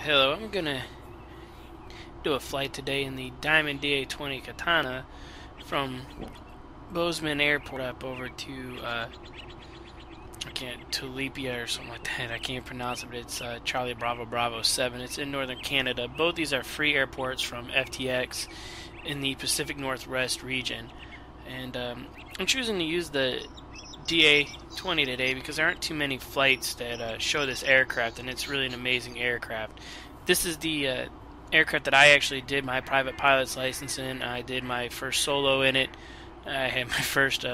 Hello, I'm gonna do a flight today in the Diamond DA20 Katana from Bozeman Airport up over to Tulipia or something like that. I can't pronounce it, but it's Charlie Bravo Bravo 7. It's in northern Canada. Both these are free airports from FTX in the Pacific Northwest region, and I'm choosing to use the DA20 today because there aren't too many flights that show this aircraft, and it's really an amazing aircraft. This is the aircraft that I actually did my private pilot's license in. I did my first solo in it. I had my first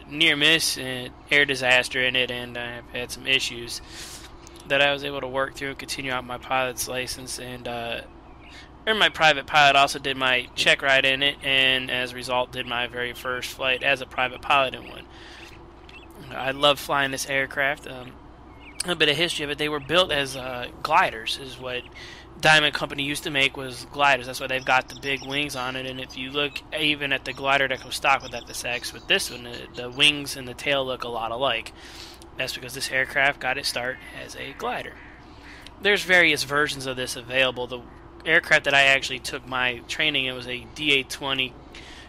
near miss and air disaster in it, and I've had some issues that I was able to work through and continue out my pilot's license, and earned my private pilot. Also did my check ride in it, and as a result did my very first flight as a private pilot in one. I love flying this aircraft. A bit of history of it: they were built as gliders, is what Diamond Company used to make, was gliders. That's why they've got the big wings on it. And if you look even at the glider that comes stock with FSX, with this one, the wings and the tail look a lot alike. That's because this aircraft got its start as a glider. There's various versions of this available. The aircraft that I actually took my training in was a DA20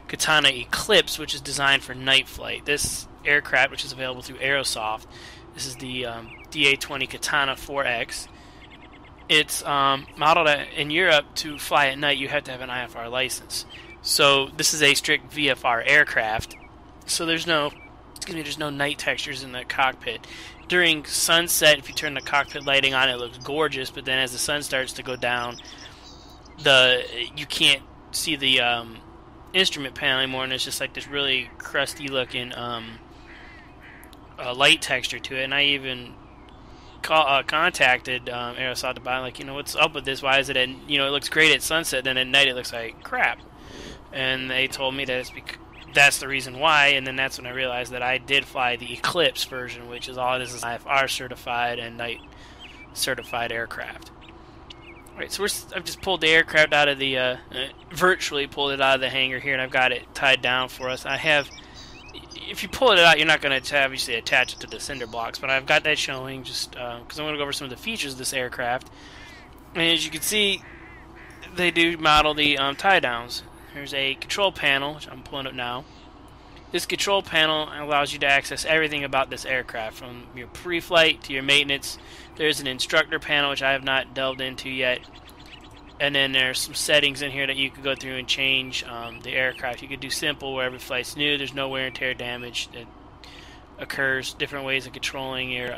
Katana Eclipse, which is designed for night flight. This aircraft, which is available through Aerosoft, this is the DA20 Katana 4X. It's modeled in Europe to fly at night. You have to have an IFR license. So this is a strict VFR aircraft. So there's no night textures in the cockpit. During sunset, if you turn the cockpit lighting on, it looks gorgeous. But then as the sun starts to go down, you can't see the instrument panel anymore, and it's just like this really crusty looking light texture to it. And I even contacted Aerosoft about, like, what's up with this? Why is it at, it looks great at sunset, then at night it looks like crap? And they told me that that's the reason why. And then that's when I realized that I did fly the Eclipse version, which is all it is IFR certified and night certified aircraft. Alright, so I've just pulled the aircraft out of the virtually pulled it out of the hangar here, and I've got it tied down for us. If you pull it out, you're not going to obviously attach it to the cinder blocks, but I've got that showing just because I'm going to go over some of the features of this aircraft. And as you can see, they do model the tie downs. There's a control panel, which I'm pulling up now. This control panel allows you to access everything about this aircraft, from your pre-flight to your maintenance. There's an instructor panel, which I have not delved into yet. And then there's some settings in here that you can go through and change the aircraft. You could do simple, where every flight's new. There's no wear and tear damage that occurs. Different ways of controlling your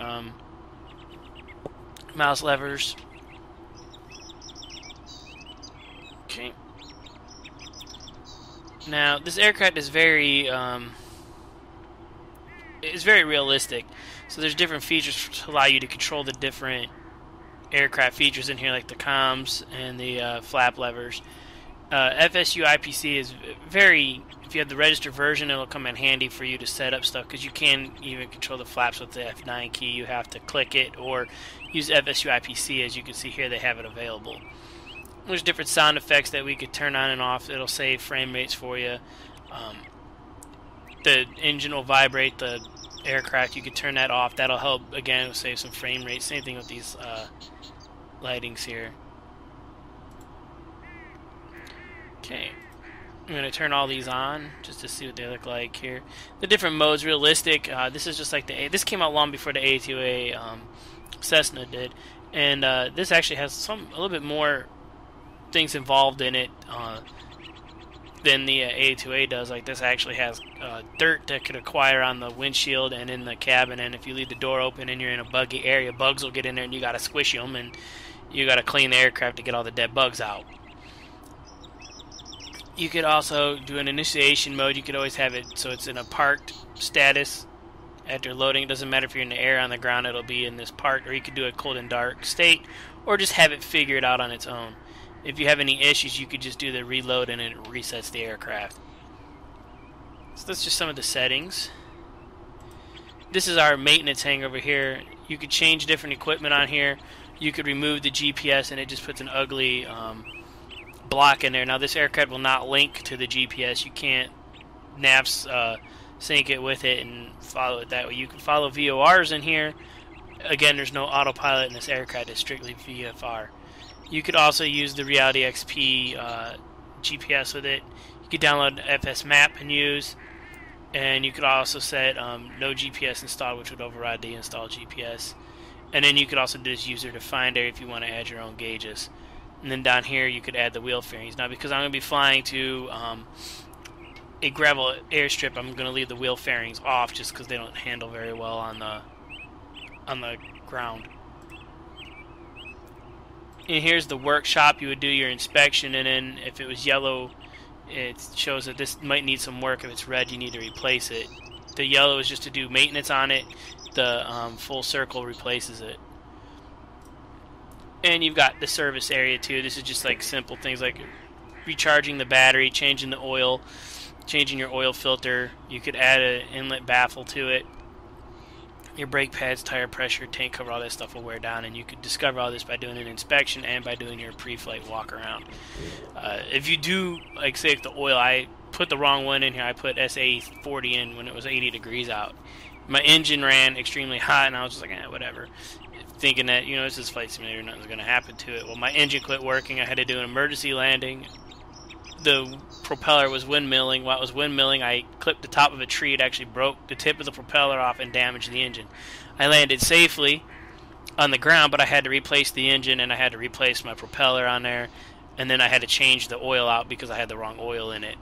mouse levers. Okay. Now this aircraft is very realistic. So there's different features to allow you to control the different aircraft features in here, like the comms and the flap levers. FSU IPC is very, if you have the registered version, it'll come in handy for you to set up stuff, because you can even control the flaps with the F9 key. You have to click it or use FSU IPC. As you can see here, they have it available. There's different sound effects that we could turn on and off. It'll save frame rates for you. The engine will vibrate the aircraft. You could turn that off. That'll help, again, it'll save some frame rates. Same thing with these lightings here. Okay, I'm going to turn all these on just to see what they look like here. The different modes, realistic. This is just like this came out long before the A2A Cessna did, and this actually has a little bit more things involved in it than the A2A does. Like, this actually has dirt that could acquire on the windshield and in the cabin, and if you leave the door open and you're in a buggy area, bugs will get in there and you got to squish them, and you got to clean the aircraft to get all the dead bugs out. You could also do an initiation mode. You could always have it so it's in a parked status after loading. It doesn't matter if you're in the air or on the ground, it'll be in this parked, or you could do a cold and dark state, or just have it figure it out on its own. If you have any issues, you could just do the reload and it resets the aircraft. So that's just some of the settings. This is our maintenance hangar over here. You could change different equipment on here. You could remove the GPS and it just puts an ugly block in there. Now this aircraft will not link to the GPS. You can't nav sync it with it and follow it that way. You can follow VORs in here, Again, there's no autopilot in this aircraft, it's strictly VFR. You could also use the Reality XP GPS with it. You could download FS Map and use, and you could also set no GPS installed, which would override the installed GPS. And then you could also do this user defined area if you want to add your own gauges. And then down here you could add the wheel fairings. Now, because I'm going to be flying to a gravel airstrip, I'm going to leave the wheel fairings off just because they don't handle very well on the ground. And here's the workshop. You would do your inspection, and then if it was yellow, it shows that this might need some work. If it's red, you need to replace it. The yellow is just to do maintenance on it. The full circle replaces it. And you've got the service area too. This is just like simple things like recharging the battery, changing the oil, changing your oil filter. You could add an inlet baffle to it. Your brake pads, tire pressure, tank cover, all that stuff will wear down, and you could discover all this by doing an inspection and by doing your pre-flight walk around. If you do, like say if the oil, I put the wrong one in here, I put SA40 in when it was 80 degrees out. My engine ran extremely hot, and I was just like, whatever. Thinking that, you know, this is Flight Simulator, nothing's going to happen to it. Well, my engine quit working. I had to do an emergency landing. The propeller was windmilling. While it was windmilling, I clipped the top of a tree. It actually broke the tip of the propeller off and damaged the engine. I landed safely on the ground, but I had to replace the engine, and I had to replace my propeller on there, and then I had to change the oil out because I had the wrong oil in it.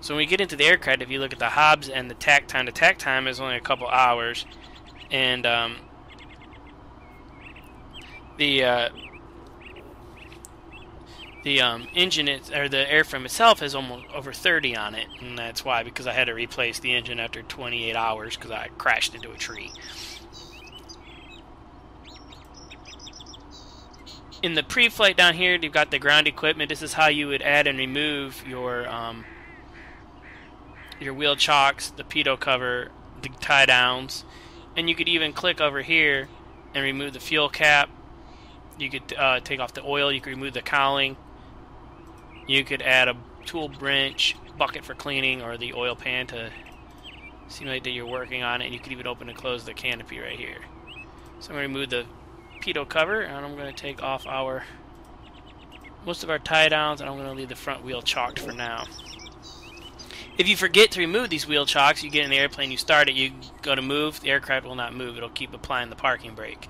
So when we get into the aircraft, if you look at the hobs and the tack time is only a couple hours, and the engine or the airframe itself has almost over 30 on it, and that's why, because I had to replace the engine after 28 hours because I crashed into a tree. In the pre-flight down here, you've got the ground equipment. This is how you would add and remove your wheel chocks, the pitot cover, the tie downs, and you could even click over here and remove the fuel cap. You could take off the oil. You could remove the cowling. You could add a tool wrench, bucket for cleaning, or the oil pan to simulate that you're working on it. And you could even open and close the canopy right here. So I'm going to remove the pitot cover, and I'm going to take off most of our tie downs, and I'm going to leave the front wheel chalked for now. If you forget to remove these wheel chocks, you get in the airplane, you start it, you go to move, the aircraft will not move. It'll keep applying the parking brake.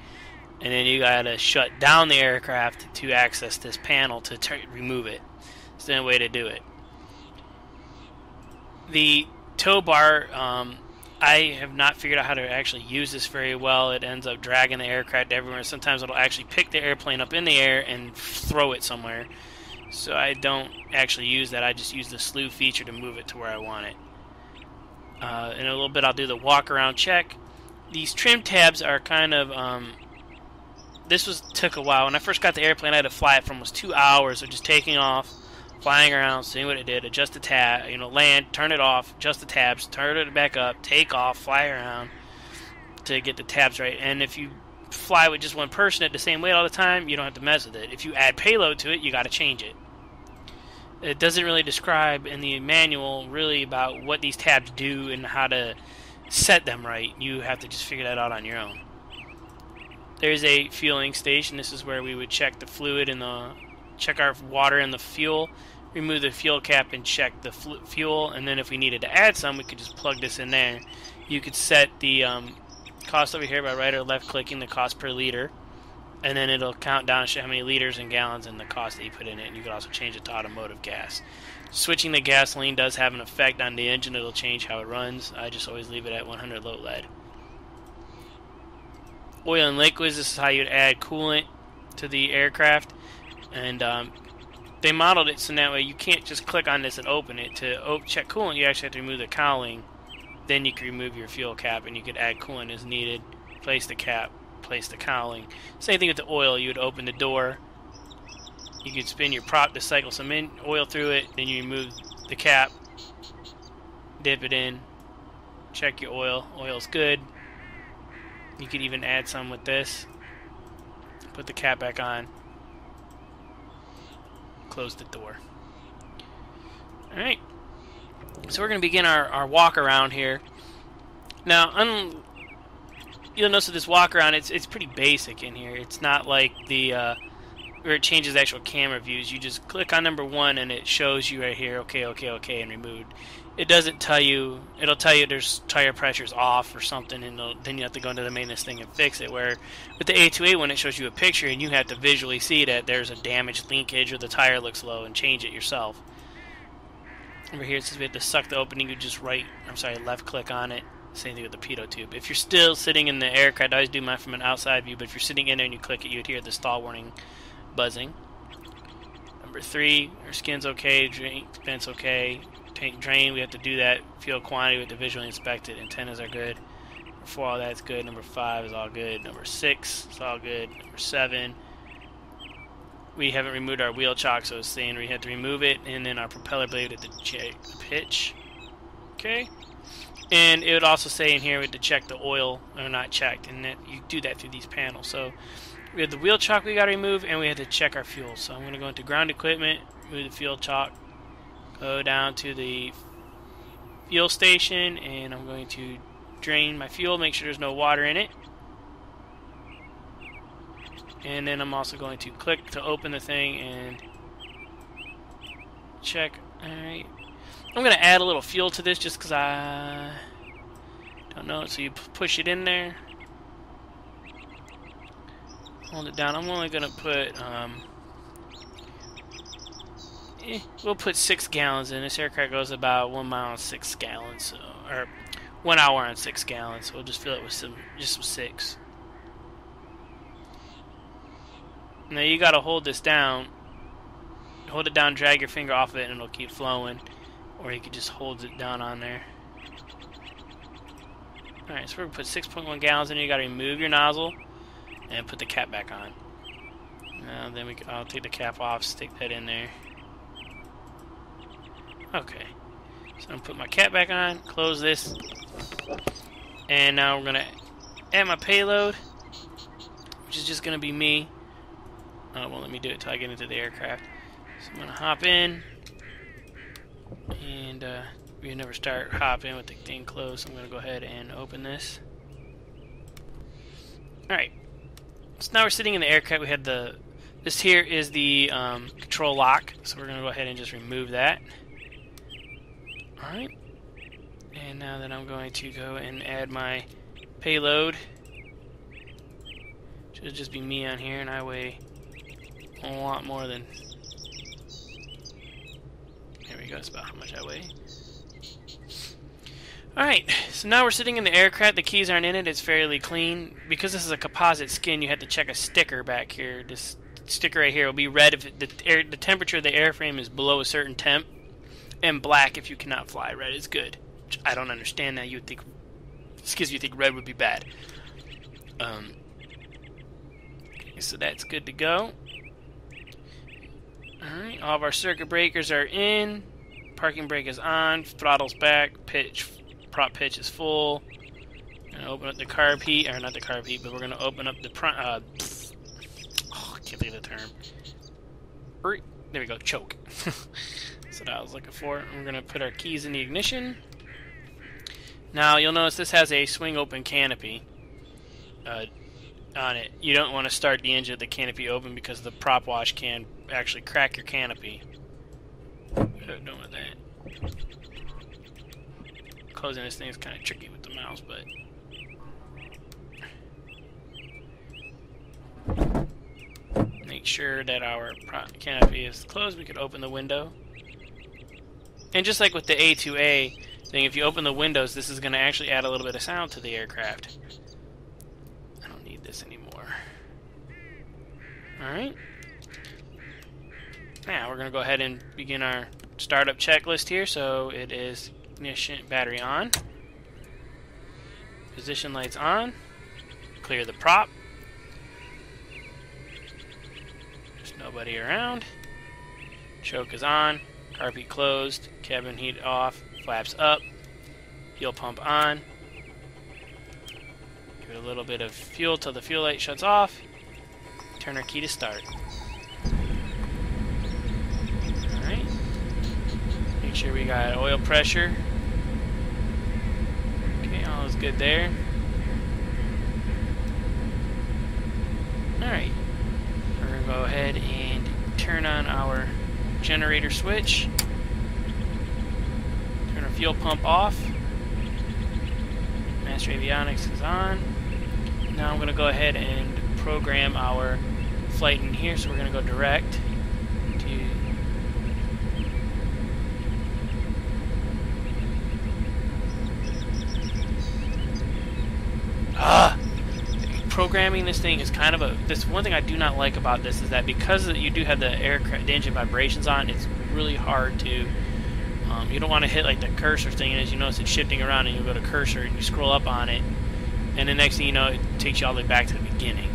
And then you got to shut down the aircraft to access this panel to remove it. It's the only way to do it. The tow bar, I have not figured out how to actually use this very well. It ends up dragging the aircraft everywhere. Sometimes it'll actually pick the airplane up in the air and throw it somewhere. So I don't actually use that. I just use the slew feature to move it to where I want it. In a little bit I'll do the walk around check. These trim tabs are kind of took a while. When I first got the airplane, I had to fly it for almost 2 hours of just taking off, flying around, seeing what it did, adjust the tab, land, turn it off, adjust the tabs, turn it back up, take off, fly around to get the tabs right. And if you fly with just one person at the same weight all the time, you don't have to mess with it. If you add payload to it, you got to change it. It doesn't really describe in the manual really about what these tabs do and how to set them right. You have to just figure that out on your own. There's a fueling station. This is where we would check the fluid and check our water and the fuel, remove the fuel cap and check the fuel, and then if we needed to add some, we could just plug this in there. You could set the cost over here by right or left clicking the cost per liter, and then it'll count down and show how many liters and gallons and the cost that you put in it. And you can also change it to automotive gas. Switching the gasoline does have an effect on the engine. It'll change how it runs. I just always leave it at 100 low lead. Oil and liquids, this is how you'd add coolant to the aircraft. And they modeled it so that way you can't just click on this and open it. To check coolant, you actually have to remove the cowling. Then you can remove your fuel cap, and you could add coolant as needed. Place the cap, place the cowling. Same thing with the oil. You would open the door. You could spin your prop to cycle some oil through it. Then you remove the cap, dip it in, check your oil. Oil's good. You could even add some with this. Put the cap back on. Close the door. Alright. So we're going to begin our walk around here. Now, you'll notice with this walk around, it's pretty basic in here. It's not like the where it changes actual camera views. You just click on number 1 and it shows you right here, okay, okay, okay, and removed. It doesn't tell you, it'll tell you there's tire pressure's off or something, and then you have to go into the maintenance thing and fix it. Where with the A2A one, it shows you a picture and you have to visually see that there's a damaged linkage or the tire looks low and change it yourself. Over here it says we have to suck the opening. You just left click on it. Same thing with the pitot tube. If you're still sitting in the aircraft, I always do mine from an outside view, but if you're sitting in there and you click it, you'd hear the stall warning buzzing. Number 3, our skin's okay, vent's okay, tank drain, we have to do that. Fuel quantity, we have to visually inspect it. Antennas are good. Number 4, all that's good. Number 5 is all good. Number 6 is all good. Number 7, we haven't removed our wheel chock, so it's saying we have to remove it, and then our propeller blade at the pitch. Okay. And it would also say in here we have to check the oil, or not checked, and that you do that through these panels. So we have the wheel chock we got to remove, and we have to check our fuel. So I'm going to go into ground equipment, move the fuel chock, go down to the fuel station, and I'm going to drain my fuel, make sure there's no water in it. And then I'm also going to click to open the thing and check. Alright. I'm going to add a little fuel to this just because I don't know. So you push it in there. Hold it down. I'm only going to put, we'll put 6 gallons in. This aircraft goes about 1 mile and 6 gallons. So, or 1 hour on 6 gallons. So we'll just fill it with some 6. Now you got to hold this down. Hold it down, drag your finger off of it, and it'll keep flowing. Or you could just hold it down on there. Alright, so we're going to put 6.1 gallons in here. You got to remove your nozzle and put the cap back on. Now then I'll take the cap off, stick that in there. Okay. So I'm going to put my cap back on, close this. And now we're going to add my payload, which is just going to be me. Oh, it won't let me do it until I get into the aircraft. So I'm going to hop in. And we never start hopping with the thing closed. So I'm going to go ahead and open this. Alright. So now we're sitting in the aircraft. We had this here is the control lock. So we're going to go ahead and just remove that. Alright. And now that I'm going to go and add my payload. Should just be me on here, and I weigh a lot more than... There we go, that's about how much I weigh. Alright, so now we're sitting in the aircraft. The keys aren't in it, it's fairly clean. Because this is a composite skin, you have to check a sticker back here. This sticker right here will be red if the temperature of the airframe is below a certain temp, and black if you cannot fly. Red is good. Which I don't understand that. You would think, you think red would be bad. Okay, so that's good to go. Alright, all of our circuit breakers are in. Parking brake is on. Throttle's back. Prop pitch is full. Gonna open up the carb heat, or not the carb heat, but we're gonna open up the I can't think of the term. There we go, choke. That's what I was looking for. We're gonna put our keys in the ignition. Now you'll notice this has a swing open canopy on it. You don't want to start the engine with the canopy open because the prop wash can actually crack your canopy. Don't know that. Closing this thing is kind of tricky with the mouse, but make sure that our canopy is closed. We could open the window. And just like with the A2A thing, if you open the windows, this is going to actually add a little bit of sound to the aircraft. I don't need this anymore. Alright. Now we're going to go ahead and begin our startup checklist here. So it is ignition, battery on, position lights on, clear the prop, there's nobody around, choke is on, carb heat closed, cabin heat off, flaps up, fuel pump on, give it a little bit of fuel till the fuel light shuts off, turn our key to start. Alright, make sure we got oil pressure. Okay, all is good there. Alright, we're going to go ahead and turn on our generator switch. Turn our fuel pump off. Master avionics is on. Now I'm going to go ahead and program our flight in here, so we're going to go direct to programming this thing is kind of this one thing I do not like about this is that because you do have the engine vibrations on, it's really hard to you don't want to hit like the cursor thing, and as you notice it's shifting around, and you go to cursor and you scroll up on it, and the next thing you know it takes you all the way back to the beginning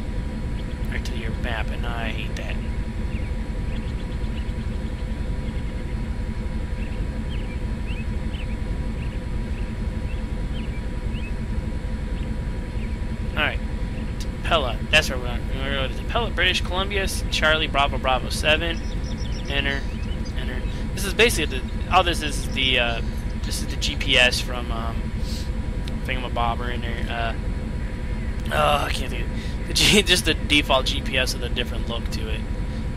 or to your map, and I hate that. Alright, Pella, that's where we're going. We're going to Pella, British Columbia, Charlie Bravo Bravo 7, enter. This is basically all this is the GPS from Thingamabobber in there. I can't think of it. Just the default GPS with a different look to it.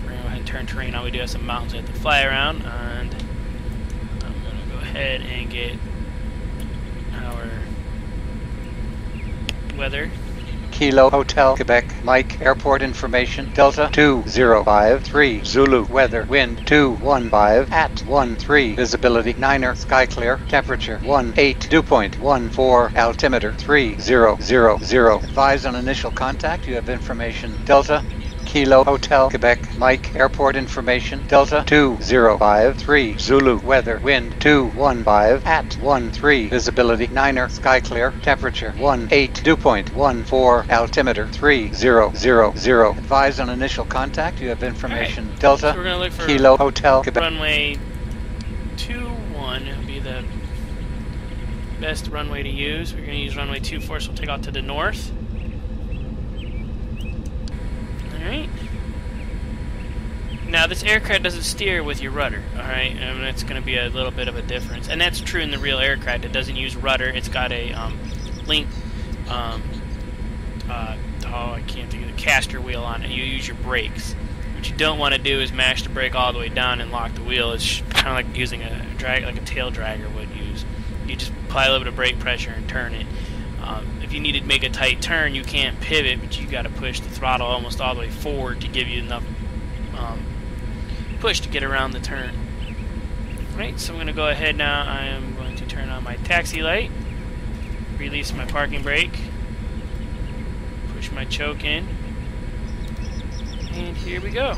We're going to go ahead and turn terrain on. We do have some mountains we have to fly around, and I'm going to go ahead and get our weather. Kilo Hotel Quebec Mike Airport information Delta 2053 Zulu weather wind 215 at 13 visibility 9er sky clear temperature 18 dew point 14 altimeter 3000 advise on initial contact you have information Delta Kilo Hotel Quebec Mike Airport information Delta 2053 Zulu weather wind 215 at 13 visibility 9er sky clear temperature 18 dew point 14 altimeter 3000 advise on initial contact you have information Right. Delta So we're gonna look for Kilo Hotel Quebec runway 21 would be the best runway to use. We're going to use runway 24, so we'll take off to the north. Alright. Now this aircraft doesn't steer with your rudder, alright? And that's going to be a little bit of a difference. And that's true in the real aircraft. It doesn't use rudder. It's got a link, I can't think of the caster wheel on it. You use your brakes. What you don't want to do is mash the brake all the way down and lock the wheel. It's kind of like using a drag, like a tail dragger would use. You just apply a little bit of brake pressure and turn it. If you need to make a tight turn, you can't pivot, but you got to push the throttle almost all the way forward to give you enough push to get around the turn. Right, so I'm going to go ahead now. I am going to turn on my taxi light, release my parking brake, push my choke in, and here we go.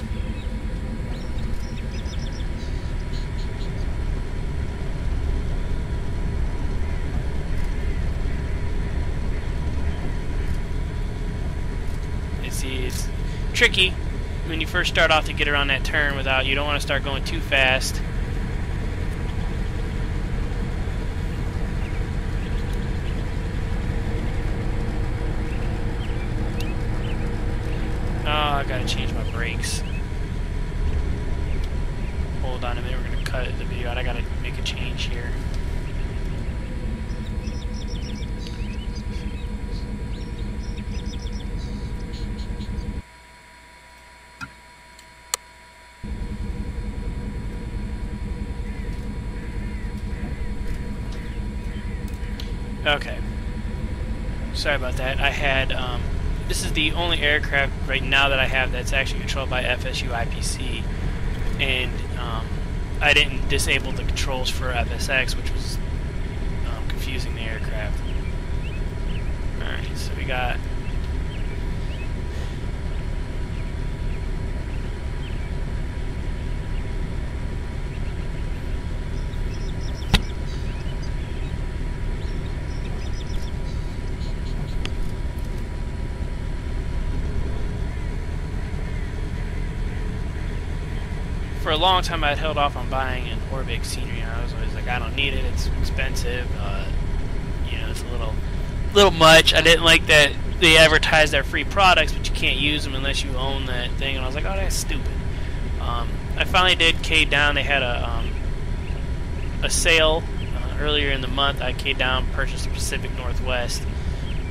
See, it's tricky when you first start off to get around that turn without, you don't want to start going too fast. Oh, I gotta change my brakes. Hold on a minute, we're gonna cut the video out. I gotta make a change here. Okay. Sorry about that. I had, this is the only aircraft right now that I have that's actually controlled by FSU IPC, and I didn't disable the controls for FSX, which was confusing the aircraft. Alright, so we got... For a long time, I'd held off on buying an Orbx scenery. I was always like, I don't need it. It's expensive. You know, it's a little much. I didn't like that they advertise their free products, but you can't use them unless you own that thing. And I was like, oh, that's stupid. I finally did K'd down. They had a sale earlier in the month. I K'd down, purchased the Pacific Northwest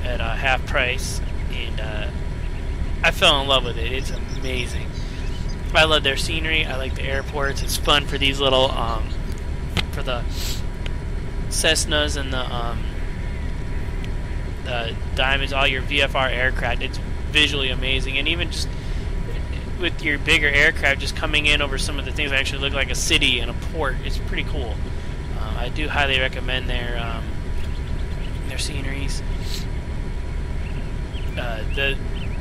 at half price, and I fell in love with it. It's amazing. I love their scenery. I like the airports. It's fun for these little for the Cessnas and the Diamonds, all your VFR aircraft. It's visually amazing, and even just with your bigger aircraft just coming in over some of the things that actually look like a city and a port, it's pretty cool. I do highly recommend their sceneries. The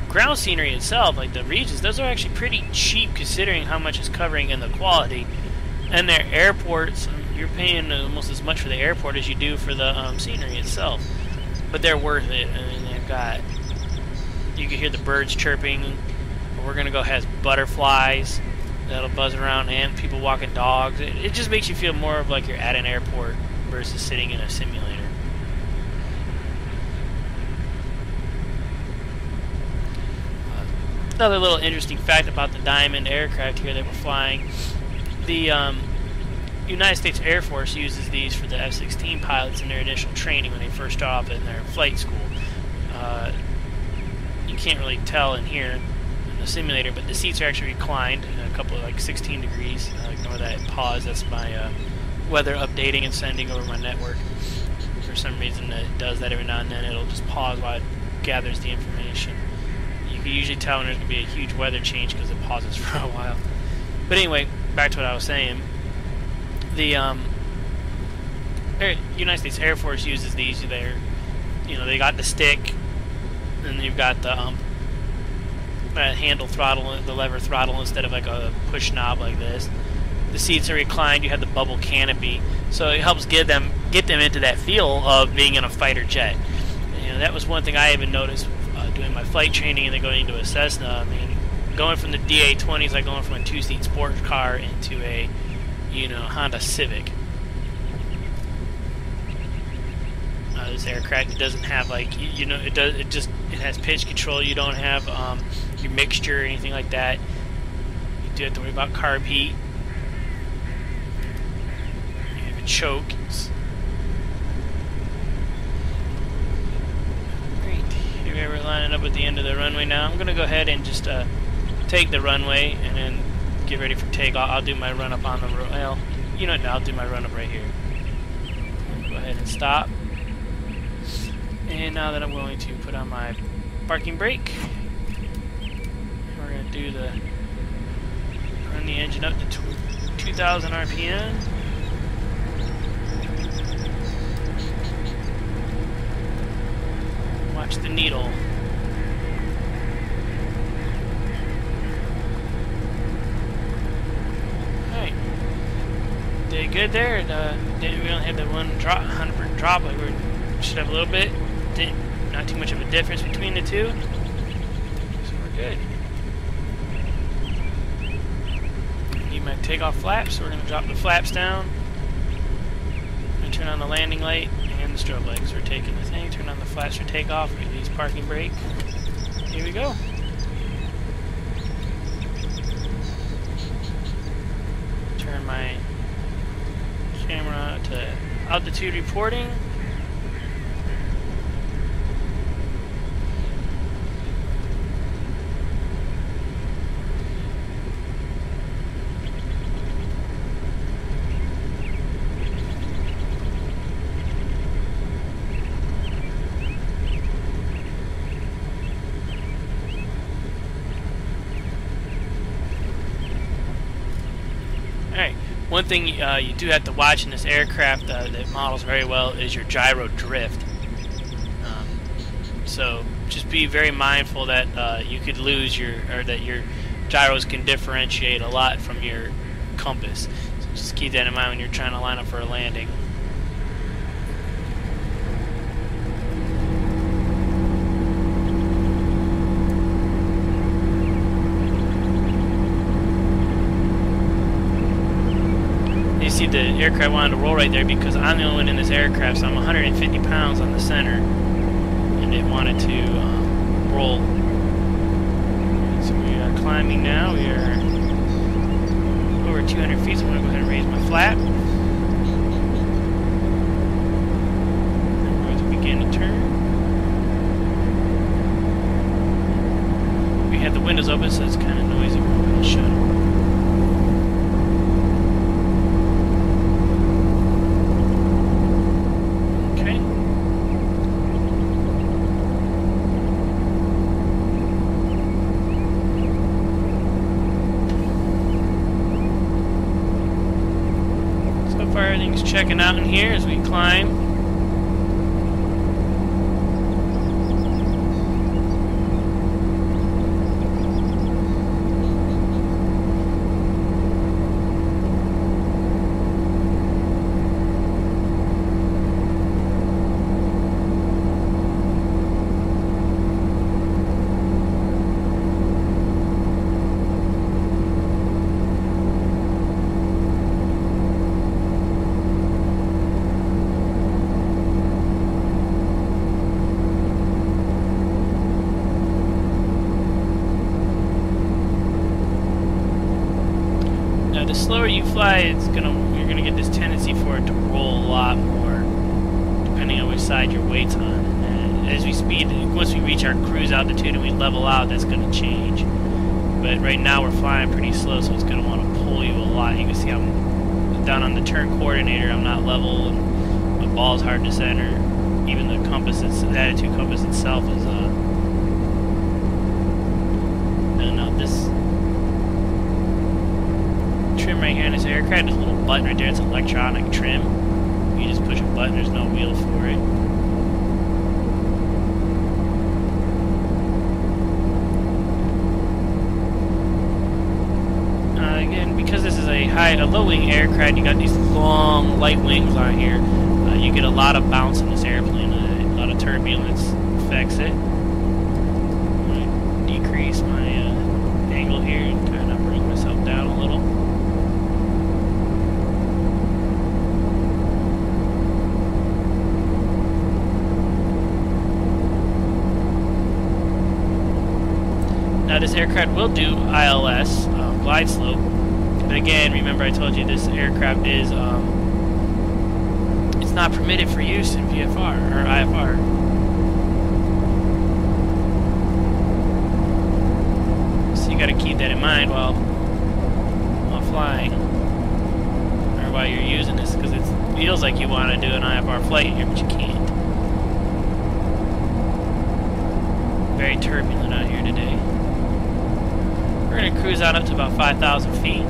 ground scenery itself, like the regions, those are actually pretty cheap considering how much it's covering and the quality. And their airports, you're paying almost as much for the airport as you do for the scenery itself. But they're worth it. I mean, they've got, you can hear the birds chirping. We're gonna go has butterflies that'll buzz around and people walking dogs. It just makes you feel more of like you're at an airport versus sitting in a simulator. Another little interesting fact about the Diamond aircraft here that we're flying, the United States Air Force uses these for the F-16 pilots in their initial training when they first start off in their flight school. You can't really tell in here in the simulator, but the seats are actually reclined in a couple of like 16 degrees. Ignore that pause. That's my weather updating and sending over my network. For some reason it does that every now and then. It'll just pause while it gathers the information. You can usually tell when there's going to be a huge weather change because it pauses for a while. But anyway, back to what I was saying. The United States Air Force uses these. They got the stick, and you've got the handle throttle, the lever throttle instead of like a push knob like this. The seats are reclined. You have the bubble canopy, so it helps get them into that feel of being in a fighter jet. That was one thing I even noticed doing my flight training and then going into a Cessna. I mean, going from the DA20 is like going from a two-seat sports car into a Honda Civic. This aircraft, it doesn't have like it has pitch control. You don't have your mixture or anything like that. You do have to worry about carb heat. You have a choke. Great. Here we're lining up at the end of the runway now. I'm gonna go ahead and just take the runway and then get ready for takeoff. I'll do my run up on the road. Well, I'll do my run up right here. Go ahead and stop. And now that I'm going to put on my parking brake, we're going to run the engine up to 2,000 RPM. Watch the needle. Alright. Did good there. We only had that one drop, 100% drop. Like we should have a little bit. Not too much of a difference between the two, so we're good. Need my takeoff flaps, so we're going to drop the flaps down and turn on the landing light and the strobe lights. We're taking the thing, turn on the flaps for takeoff, release parking brake. Here we go. Turn my camera to altitude reporting. One thing you do have to watch in this aircraft that models very well is your gyro drift. So just be very mindful that you could lose that your gyros can differentiate a lot from your compass. So just keep that in mind when you're trying to line up for a landing. You see the aircraft wanted to roll right there because I'm the only one in this aircraft, so I'm 150 pounds on the center, and it wanted to roll. So we are climbing now. We are over 200 feet, so I'm going to go ahead and raise my flap. I'm going to begin to turn. We windows open, so it's kind of noisy. We're going to shut them. Okay. So far, everything's checking out in here as we climb. The slower you fly, you're gonna get this tendency for it to roll a lot more, depending on which side your weight's on. And as we speed, once we reach our cruise altitude and we level out, that's gonna change. But right now we're flying pretty slow, so it's gonna want to pull you a lot. You can see I'm down on the turn coordinator. I'm not level, and my ball's hard to center. Even the compass, the attitude compass itself is this trim right here in this aircraft, there's a little button right there, it's electronic trim. You just push a button, there's no wheel for it. Again, because this is a low wing aircraft, you got these long light wings on here, you get a lot of bounce in this airplane, a lot of turbulence affects it. I'm going to decrease my angle here and kind of bring myself down a little. Now this aircraft will do ILS, glide slope, but again, remember I told you this aircraft is, it's not permitted for use in VFR or IFR. So you got to keep that in mind while flying, or while you're using this, because it feels like you want to do an IFR flight here, but you can't. Very turbulent out here today. We're going to cruise out up to about 5,000 feet.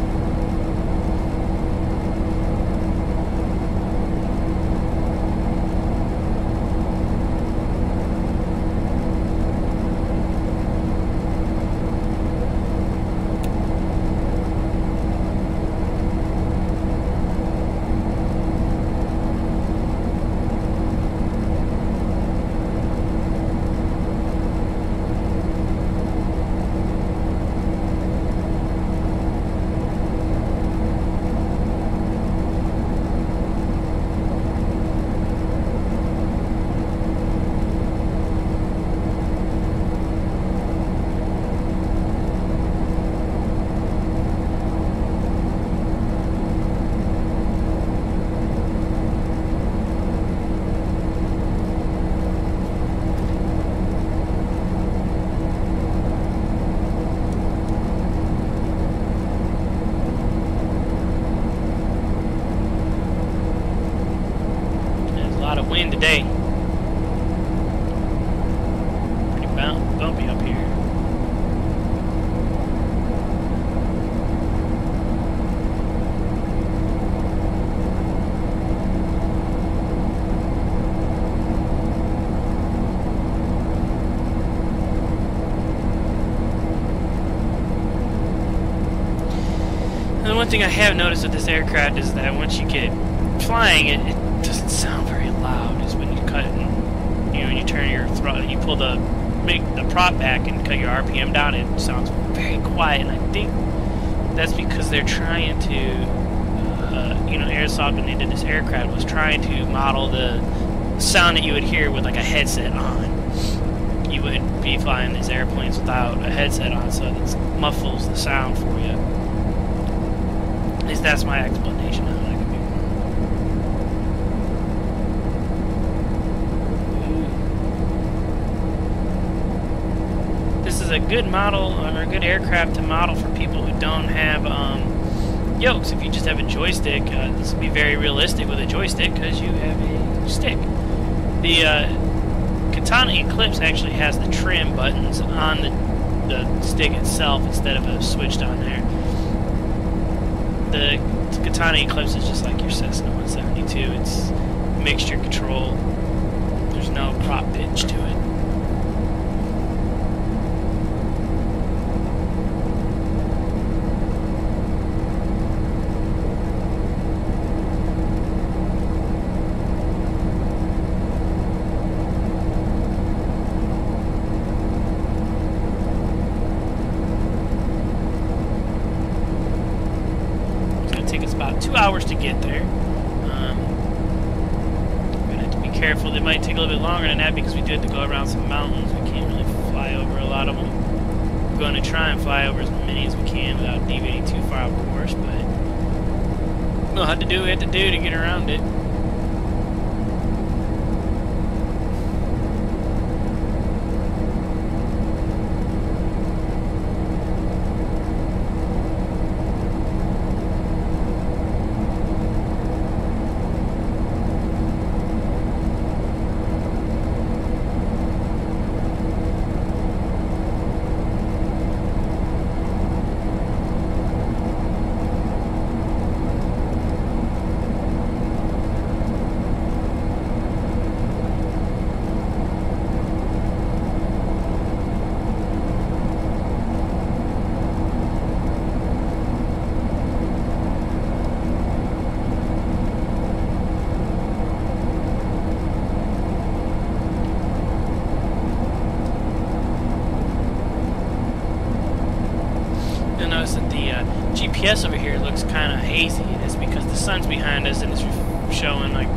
Wind today. Pretty bumpy up here. And the one thing I have noticed with this aircraft is that once you get flying, it doesn't sound very loud. Is when you cut and when you turn your throttle, you pull the prop back and cut your RPM down, it sounds very quiet. And I think that's because they're trying to, Aerosofts when they did this aircraft was trying to model the sound that you would hear with like a headset on. You would be flying these airplanes without a headset on, so it muffles the sound for you. At least that's my explanation of it. I could be wrong. is a good model, or a good aircraft to model for people who don't have yokes. If you just have a joystick, this would be very realistic with a joystick because you have a stick. The Katana Eclipse actually has the trim buttons on the stick itself instead of a switched on there. The Katana Eclipse is just like your Cessna 172. It's mixture control. There's no prop pitch to it. About 2 hours to get there. We're gonna have to be careful. They might take a little bit longer than that because we do have to go around some mountains. We can't really fly over a lot of them. We're going to try and fly over as many as we can without deviating too far off course, but we'll have to do what we have to do to get around it. GPS over here looks kind of hazy, and it's because the sun's behind us and it's showing like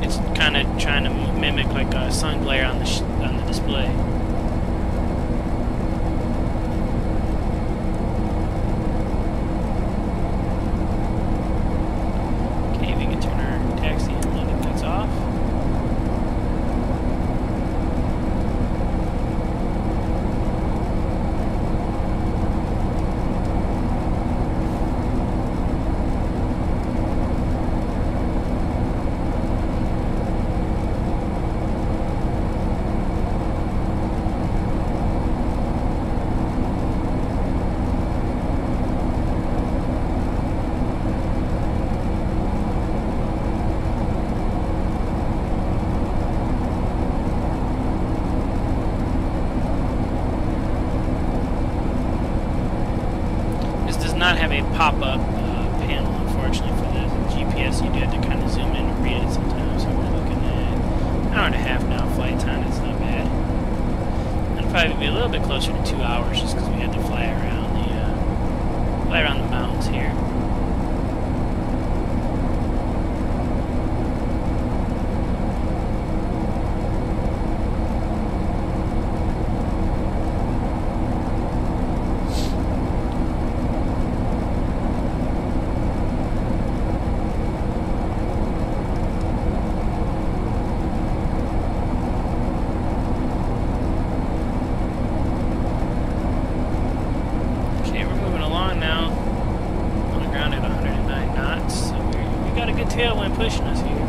it's kind of trying to mimic like a sun glare on the display. Okay, we can turn our taxi and landing lights off. Not have a pop-up panel, unfortunately, for the GPS. You do have to kind of zoom in and read it sometimes. So we're looking at an hour and a half now flight time. It's not bad. It'll probably be a little bit closer to 2 hours just because we had to fly around the mountains here. Tailwind pushing us here.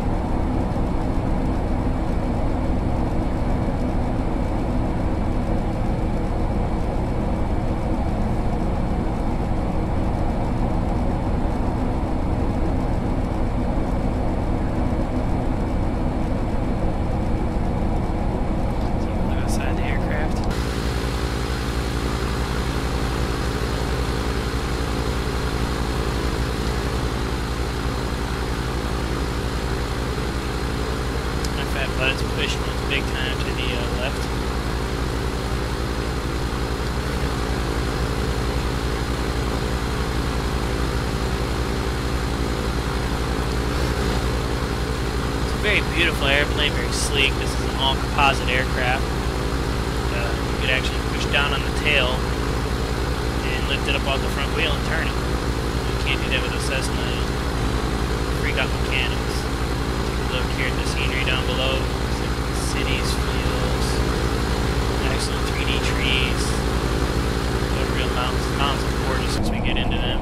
But it's pushing us big time to the left. It's a very beautiful airplane, very sleek. This is an all-composite aircraft. You could actually push down on the tail and lift it up off the front wheel and turn it. You can't do that with a Cessna. Freak out mechanics. Look here at the scenery down below. Cities, fields, excellent 3D trees. mountains. The mountains are gorgeous once we get into them.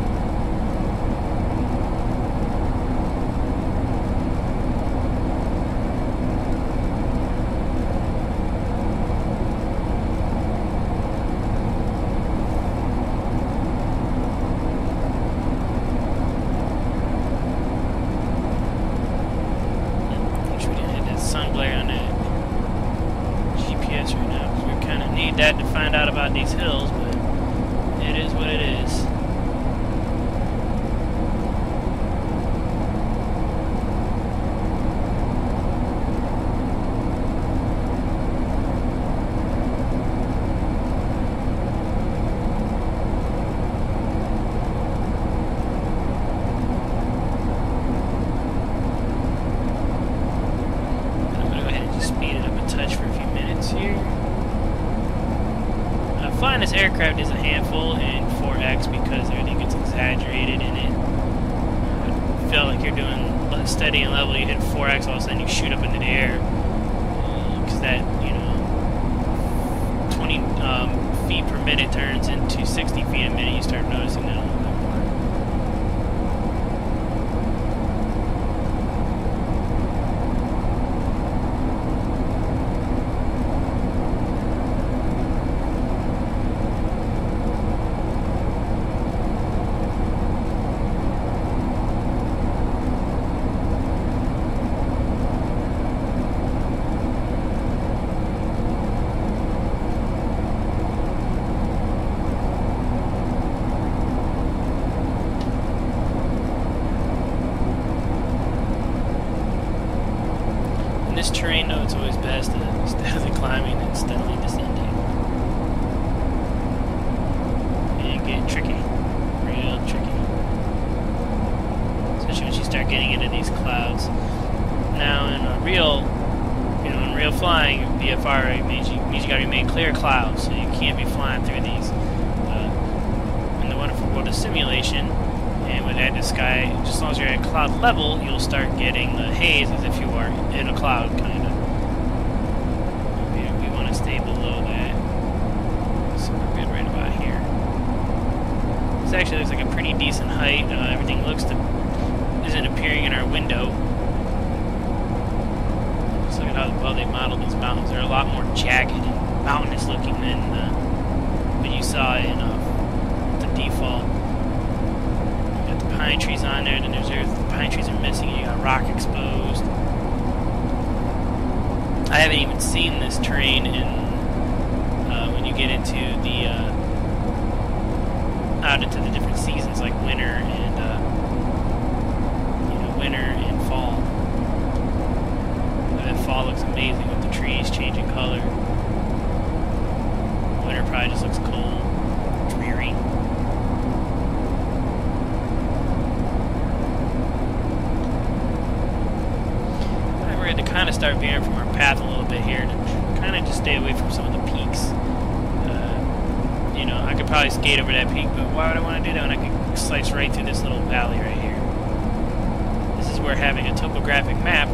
That to find out about these hills, but it is what it is. I'm gonna go ahead and just speed it up a touch for a few minutes here. Flying this aircraft is a handful in 4X because everything gets exaggerated in it. I feel like you're doing steady and level, you hit 4X, all of a sudden you shoot up into the air. Because that, 20 feet per minute turns into 60 feet a minute, you start noticing that a little bit more. This terrain, though, it's always best to steadily climbing and steadily descending. And get tricky. Real tricky. Especially once you start getting into these clouds. Now, in real flying, VFR means you gotta remain clear of clouds, so you can't be flying through these. In the wonderful world of simulation, and with added sky, just as long as you're at cloud level, you'll start getting the haze as if you are in a cloud, kind of. We want to stay below that. So we're good right about here. This actually looks like a pretty decent height. Everything isn't appearing in our window. Just look at how well they modeled these mountains. They're a lot more jagged and mountainous looking than what you saw in the default. Pine trees on there, then there's earth, the pine trees are missing, and you got rock exposed. I haven't even seen this terrain when you get into the out into the different seasons like winter and winter and fall. That fall looks amazing with the trees changing color. Winter probably just looks cold, dreary. To kind of start veering from our path a little bit here to kind of just stay away from some of the peaks. I could probably skate over that peak, but why would I want to do that when I could slice right through this little valley right here? This is where having a topographic map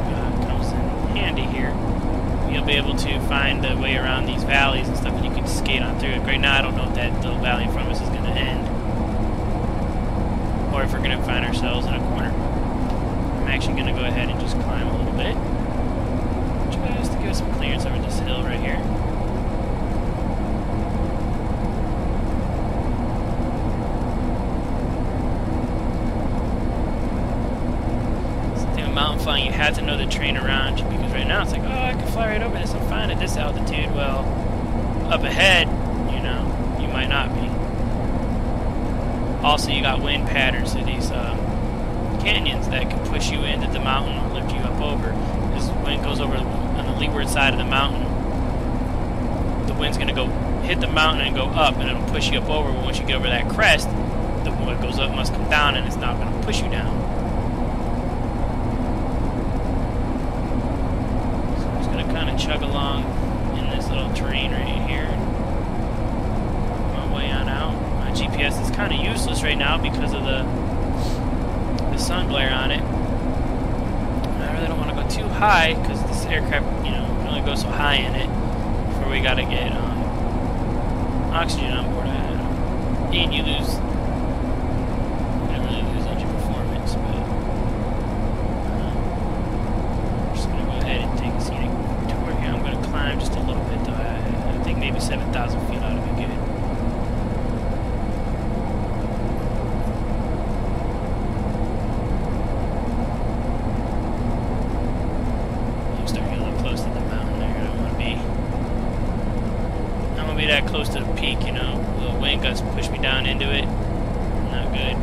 comes in handy here. You'll be able to find the way around these valleys and stuff, and you can skate on through it. Right now I don't know if that little valley in front of us is going to end, or if we're going to find ourselves in a corner. I'm actually going to go ahead and just climb a little bit. Just to give us some clearance over this hill right here. Something with mountain flying, you have to know the terrain around you, because right now it's like, oh, I can fly right over this, I'm fine at this altitude. Well, up ahead, you might not be. Also, you got wind patterns through these canyons that can push you into the mountain or lift you up over. As wind goes over on the leeward side of the mountain, the wind's going to go hit the mountain and go up, and it'll push you up over. But once you get over that crest, the what goes up must come down, and it's not going to push you down. So I'm just going to kind of chug along in this little terrain right here. My way on out. My GPS is kind of useless right now because of the sun glare on it. I really don't want to go too high because this aircraft, we can only go so high in it before we got to get oxygen on board. and you lose. You don't really lose engine performance, but we're just gonna go ahead and take a scenic tour here. I'm gonna climb just a little bit, though. I think maybe 7,000 feet ought to be good. That close to the peak, you know, the wind gusts push me down into it. Not good.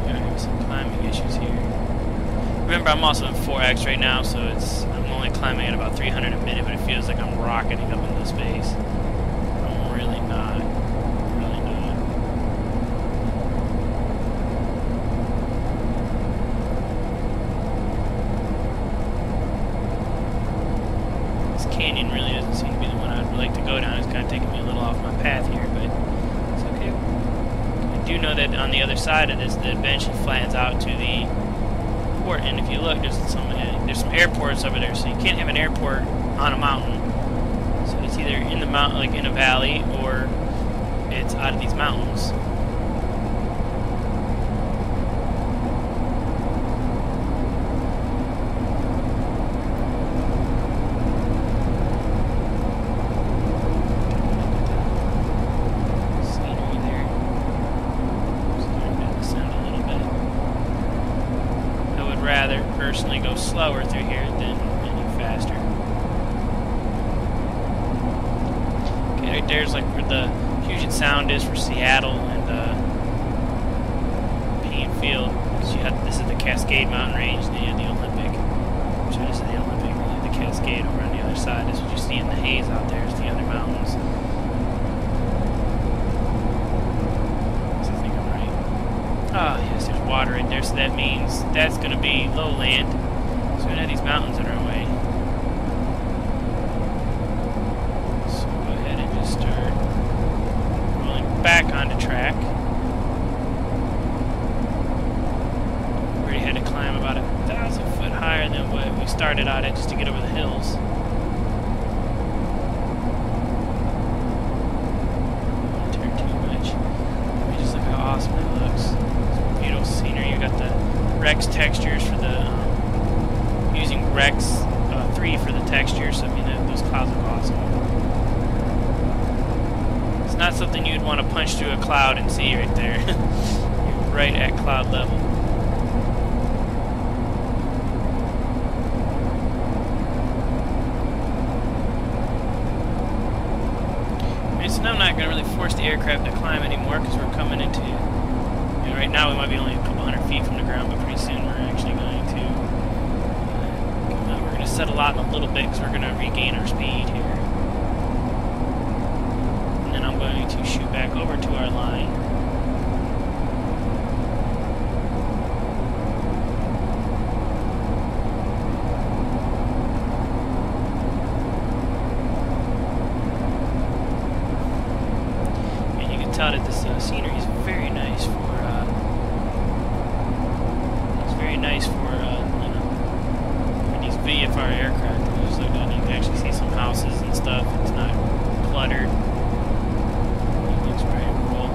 We're having some climbing issues here. Remember, I'm also in 4X right now, so I'm only climbing at about 300 a minute, but it feels like I'm rocketing up into space. I'm really not. Really not. This canyon really doesn't seem to be the one I'd like to go down. It's kind of taking me a little off my path here, but it's okay. I do know that on the other side of this, the eventually flattens out to the port, and if you look, there's some airports over there, so you can't have an airport on a mountain. So it's either in the mountain, like in a valley, or it's out of these mountains. Personally go slower through here than any faster. Okay, right there's like where the Puget Sound is for Seattle and Payne Field. Because this is the Cascade Mountain Range, and then you have the Olympic. So this is the Olympic, and you have the Cascade over on the other side. This is what you see in the haze out there, is the other mountains. So I think I'm right. Ah, yes, there's water right there, so that means that's going to be lowland. So we're going to have these mountains in our way. So go ahead and just start rolling back onto track. We already had to climb about 1,000 foot higher than what we started out at just to get over the hills. Don't turn too much. Let me just look how awesome it looks. Beautiful scenery. You got the Orbx textures for the using Orbx 3 for the textures. So I mean those clouds look awesome. It's not something you'd want to punch through a cloud and see right there. You're right at cloud level. Okay, so now I'm not going to really force the aircraft to climb anymore because we're coming into. Right now we might be only a couple hundred feet from the ground, but pretty soon we're actually going to we're going to settle out in a little bit because we're going to regain our speed here. And then I'm going to shoot back over to our line. And you can tell that this scenery is very nice for these VFR aircraft. Just look at it, you can actually see some houses and stuff. It's not cluttered. It looks very cool.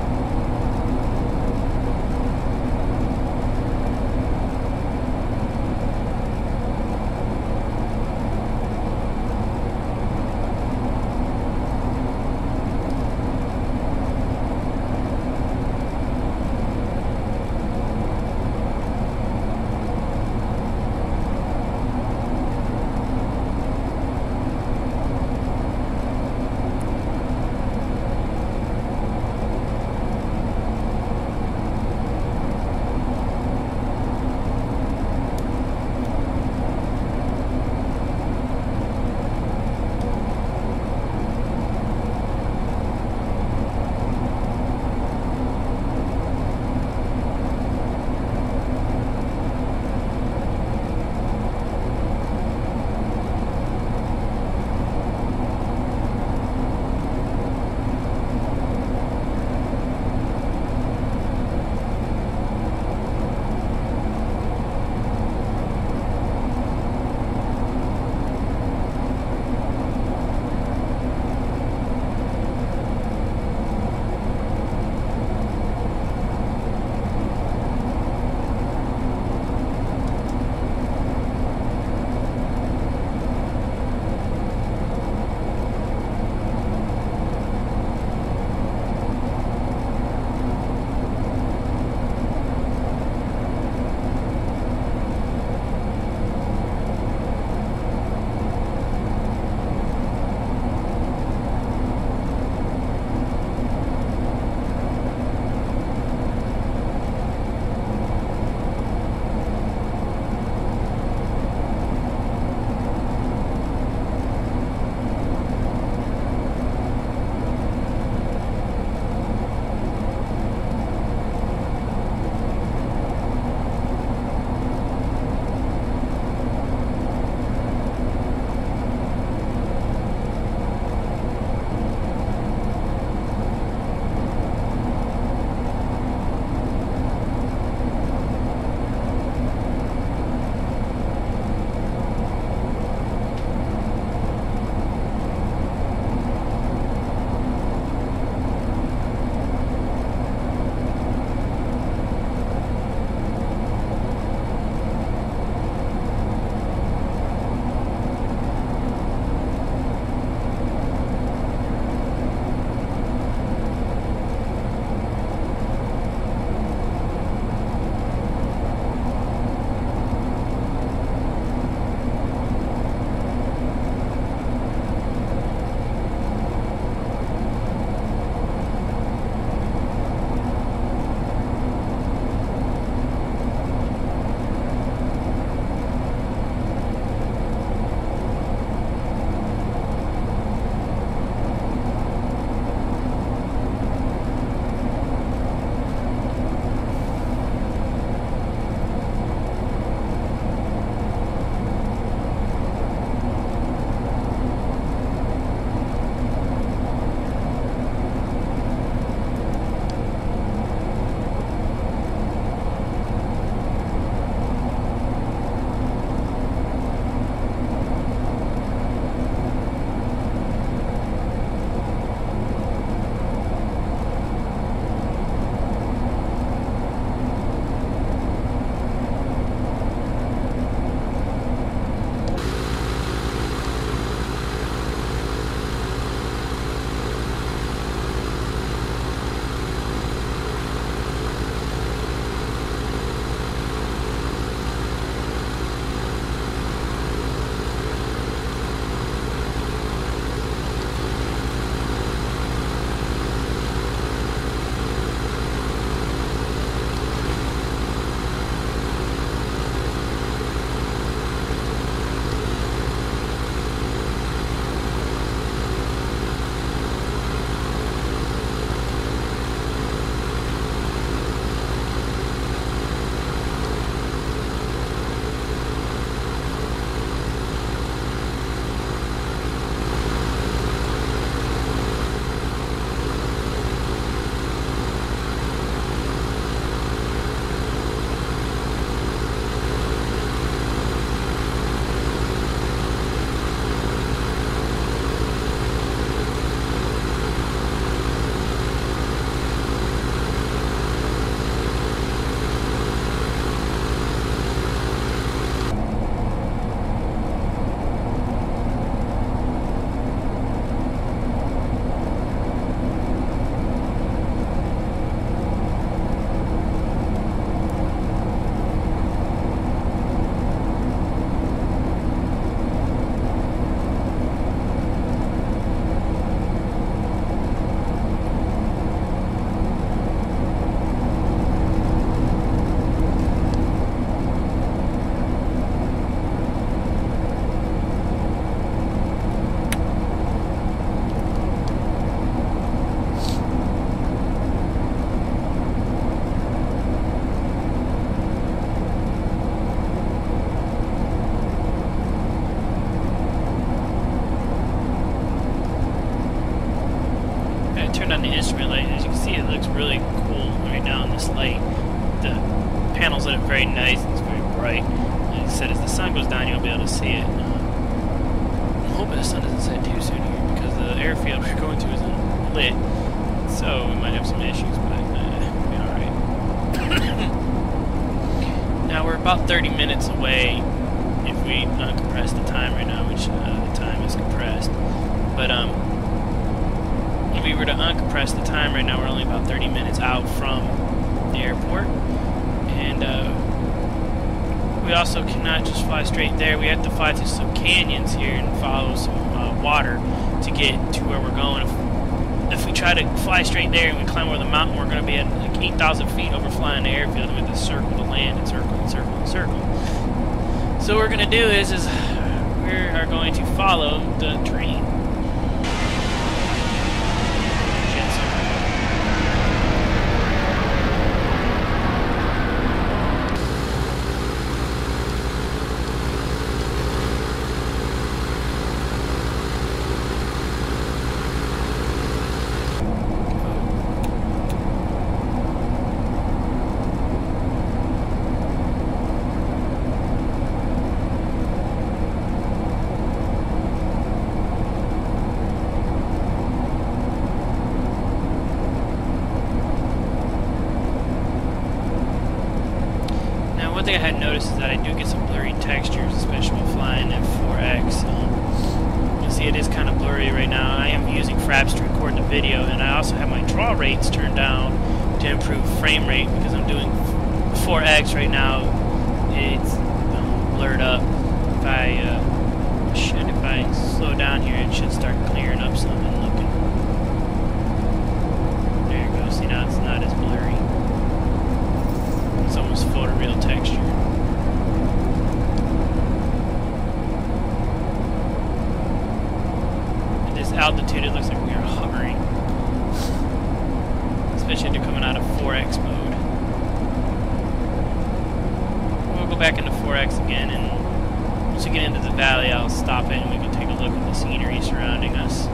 the panels lit up very nice. It's very bright. Like I said, as the sun goes down, you'll be able to see it. I'm hoping the sun doesn't set too soon here because the airfield we're going to isn't lit, so we might have some issues, but it'll be alright. Now we're about 30 minutes away if we uncompress the time right now, which the time is compressed. But if we were to uncompress the time right now, we're only about 30 minutes out from the airport. And we also cannot just fly straight there. We have to fly through some canyons here and follow some water to get to where we're going. If we try to fly straight there and we climb over the mountain, we're going to be at like 8,000 feet over flying the airfield, and we have to circle the land and circle and circle and circle. So what we're going to do is we are going to follow the train. One thing I had noticed is that I do get some blurry textures, especially when flying at 4X. You'll see it is kind of blurry right now. I am using Fraps to record the video, and I also have my draw rates turned down to improve frame rate because I'm doing 4X right now. It's blurred up. If I slow down here, it should start clearing up some and looking. There you go. See, now it's not as blurry. It's almost photoreal texture. At this altitude, it looks like we are hovering. Especially if you're coming out of 4X mode. We'll go back into 4X again, and once we get into the valley, I'll stop it and we can take a look at the scenery surrounding us.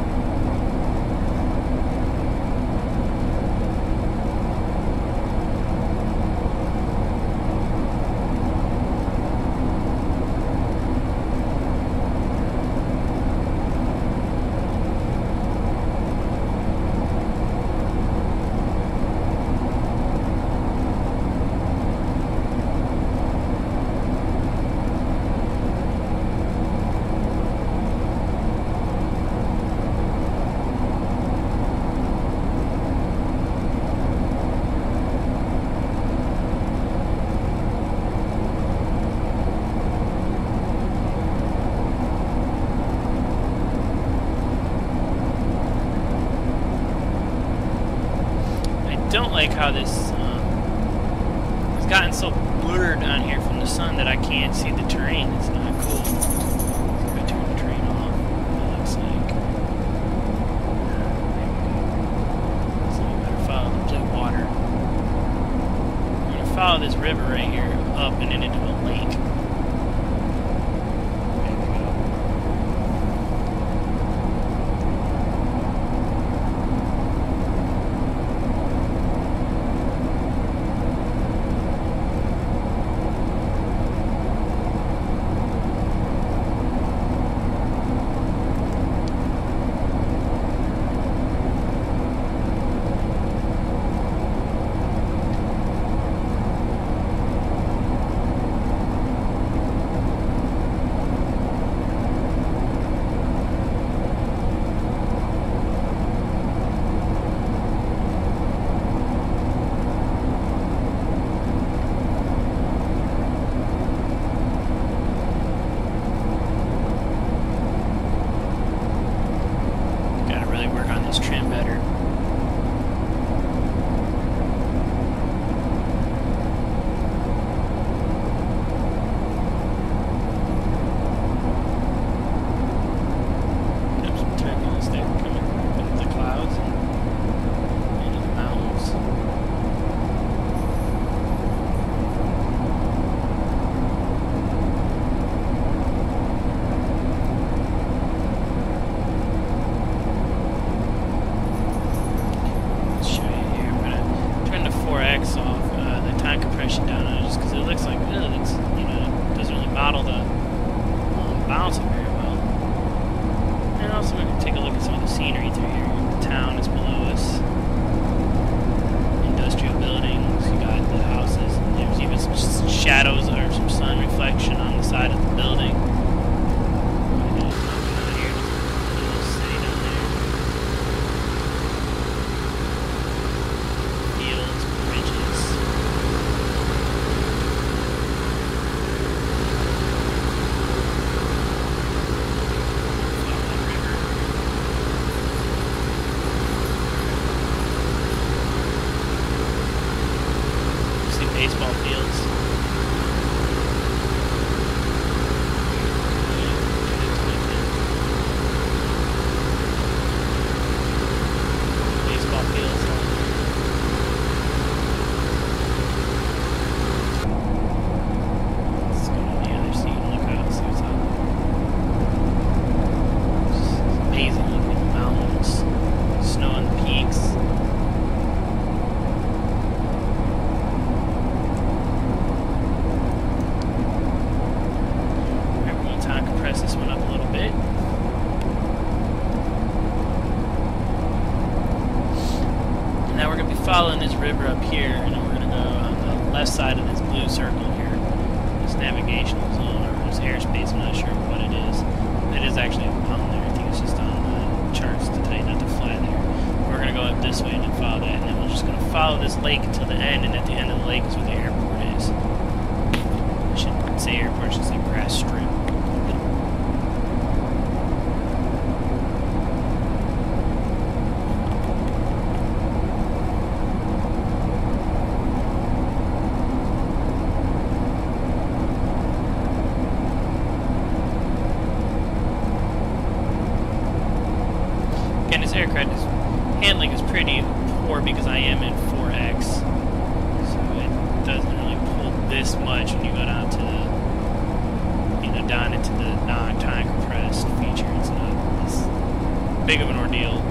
I don't like how this has gotten so blurred on here from the sun that I can't see the terrain. It's not cool. So if I turn the terrain off, it looks like. So we better follow the blue water. We're going to follow this river right here up and then into a lake. brush it down on it just because it looks like, it's, it doesn't really model the bouncing very well. And also we can take a look at some of the scenery through here. The town is below us. Industrial buildings, you got the houses, and there's even some shadows or some sun reflection on the side of the building. Baseball fields. Baseball fields. Let's go to the other scene and look out and see what's out there. It's amazing looking mountains, snow on the peaks. Compress this one up a little bit. And now we're going to be following this river up here, and then we're going to go on the left side of this blue circle here. This navigational zone, or this airspace, I'm not sure what it is. It is actually on there. I think it's just on the charts to tell you not to fly there. We're going to go up this way and then follow that, and then we're just going to follow this lake until the end, and at the end of the lake is where the airport is. I shouldn't say airport, I should say grass strip. Again, this aircraft handling is pretty poor because I am in 4X, so it doesn't really pull this much when you go down to the, down into the non-time compressed feature. It's not as big of an ordeal.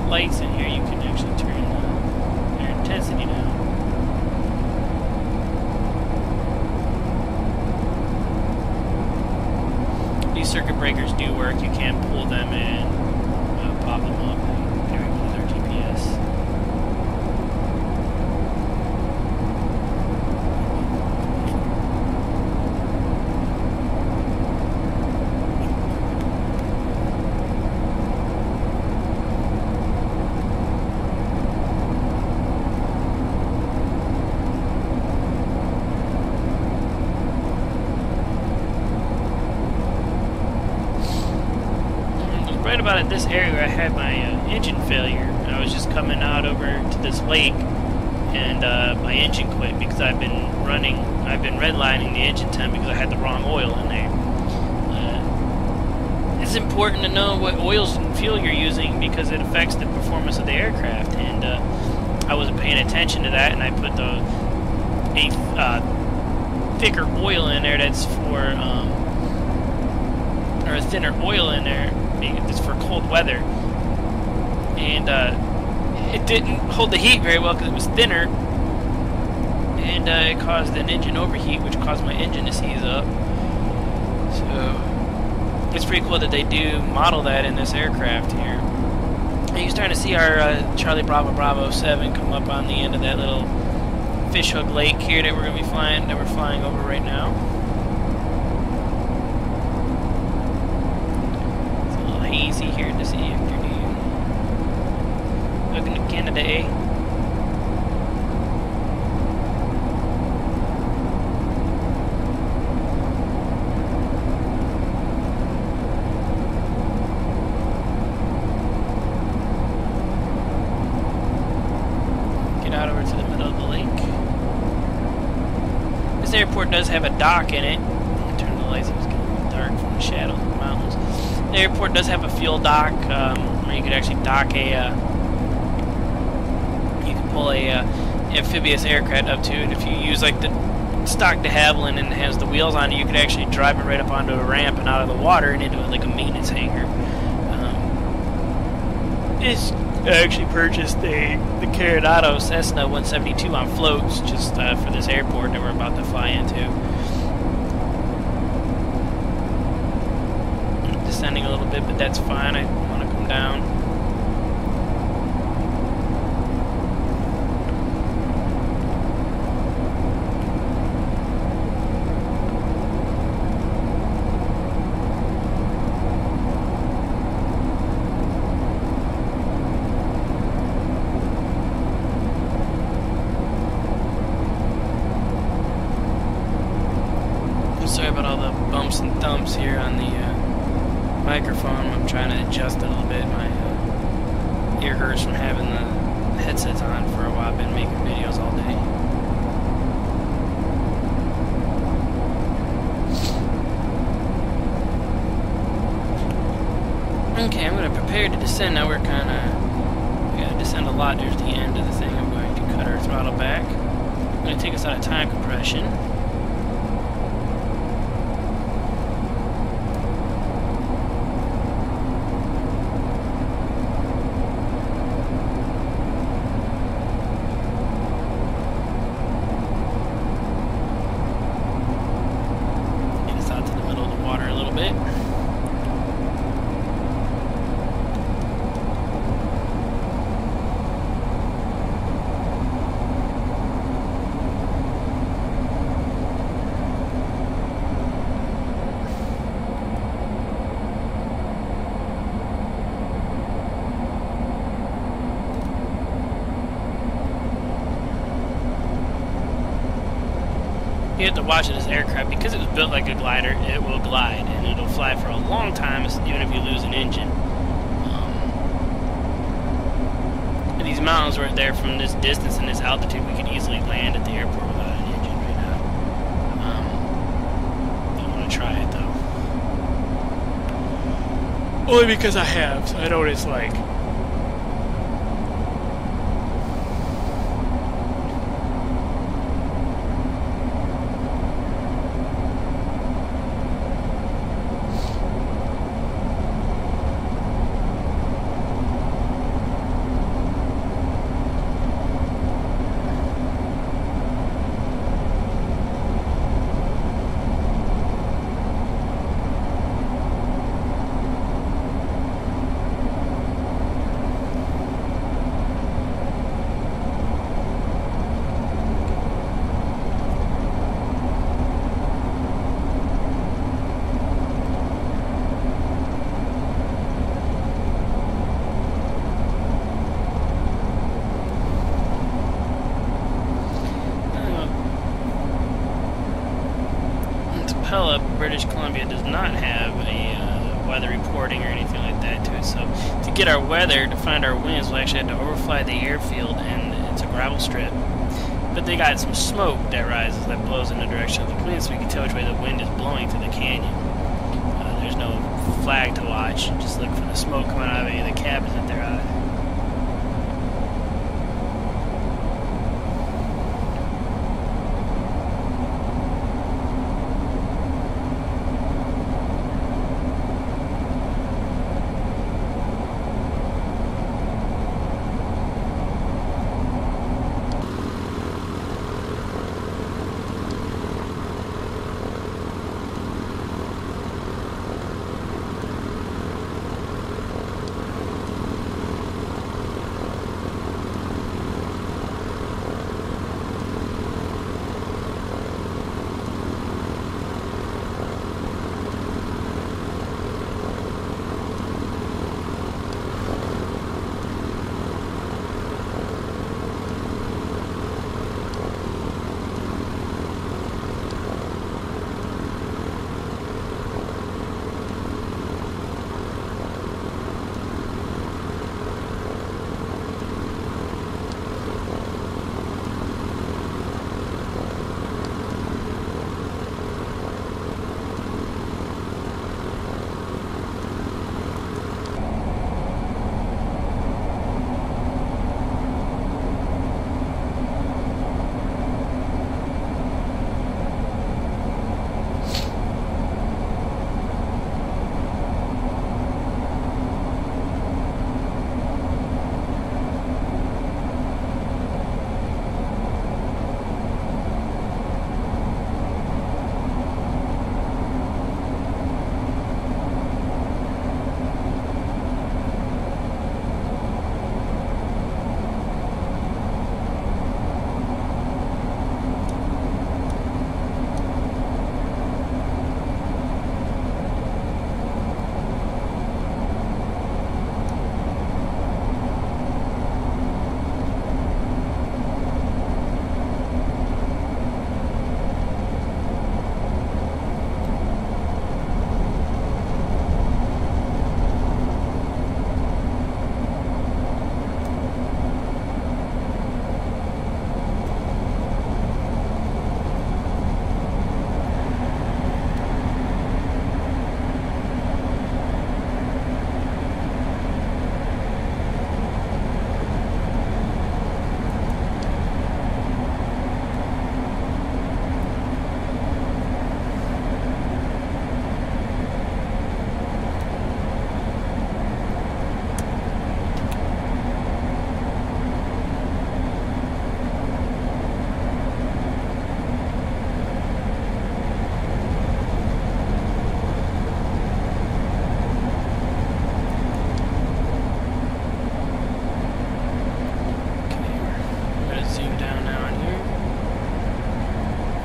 Lights in here, you can actually turn their intensity down. These circuit breakers do work. You can pull them and pop them up and carry them with our GPS. Right about at this area where I had my engine failure. I was just coming out over to this lake, and my engine quit because I've been redlining the engine temp because I had the wrong oil in there. It's important to know what oils and fuel you're using because it affects the performance of the aircraft, and I wasn't paying attention to that, and I put a thicker oil in there that's for or a thinner oil in there. It's for cold weather, and it didn't hold the heat very well because it was thinner, and it caused an engine overheat, which caused my engine to seize up. So it's pretty cool that they do model that in this aircraft here. And you're starting to see our Charlie Bravo Bravo 7 come up on the end of that little fishhook lake here that we're flying over right now. Hazy here this afternoon. Looking to Canada, eh? Get out over to the middle of the lake. This airport does have a dock in it. Turn the lights, it's getting a little dark from the shadows of the mountains. The airport does have a fuel dock where you could actually dock a. You can pull a amphibious aircraft up to it. If you use like the stock de Havilland and it has the wheels on it, you could actually drive it right up onto a ramp and out of the water and into like a maintenance hangar. I actually purchased the Coronado Cessna 172 on floats just for this airport that we're about to fly into. Descending a little bit, but that's fine. I want to come down. Sorry about all the bumps and thumps here on the microphone. I'm trying to adjust it a little bit. My ear hurts from having the headsets on for a while. I've been making videos all day. Okay, I'm going to prepare to descend. Now we gotta descend a lot. There's the end of the thing. I'm going to cut our throttle back. I'm going to take us out of time compression. You have to watch this aircraft because it was built like a glider. It will glide and it'll fly for a long time, even if you lose an engine. These mountains right there, from this distance and this altitude, we could easily land at the airport without an engine right now. Don't want to try it though. Only because I have, so I know what it's like. British Columbia does not have a weather reporting or anything like that to it, so to get our weather, to find our winds, we'll actually have to overfly the airfield, and it's a gravel strip. But they got some smoke that rises, that blows in the direction of the wind, so we can tell which way the wind is blowing through the canyon. There's no flag to watch, just look for the smoke coming out of any of the cabins that they're out of.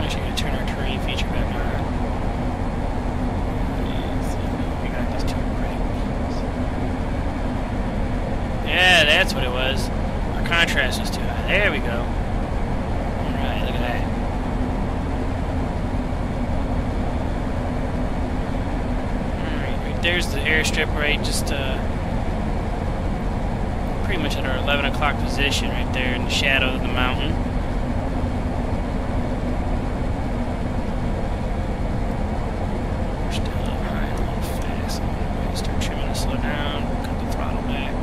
Actually, gonna turn our terrain feature back on. We got these two right. Yeah, that's what it was. Our contrast is too high. There we go. Alright, look at that. Alright, right there's the airstrip, right? Just pretty much at our 11 o'clock position right there in the shadow of the mountain. We're still a little high and a little fast. I'm going to start trimming to slow down, cut the throttle back.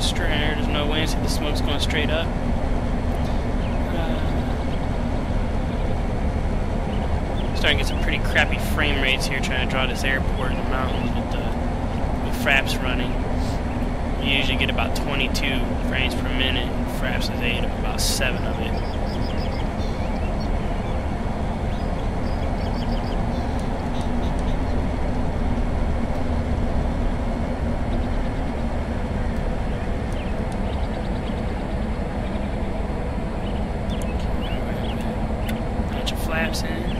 Straight, there's no way, see the smoke's going straight up. Starting to get some pretty crappy frame rates here trying to draw this airport in the mountains with fraps running. You usually get about 22 frames per minute, and fraps is 8 of about 7 of it. Flaps in.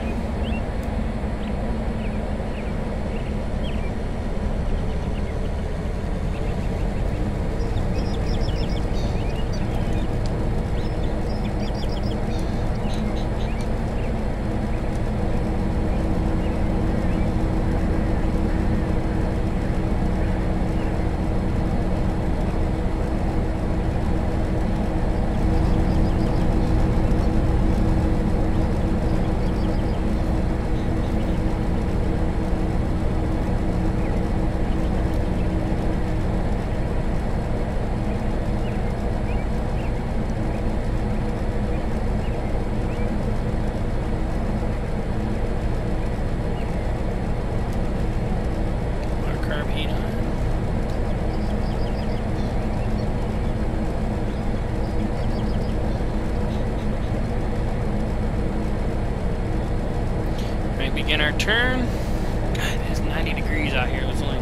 Begin our turn. God, it's 90 degrees out here. It's only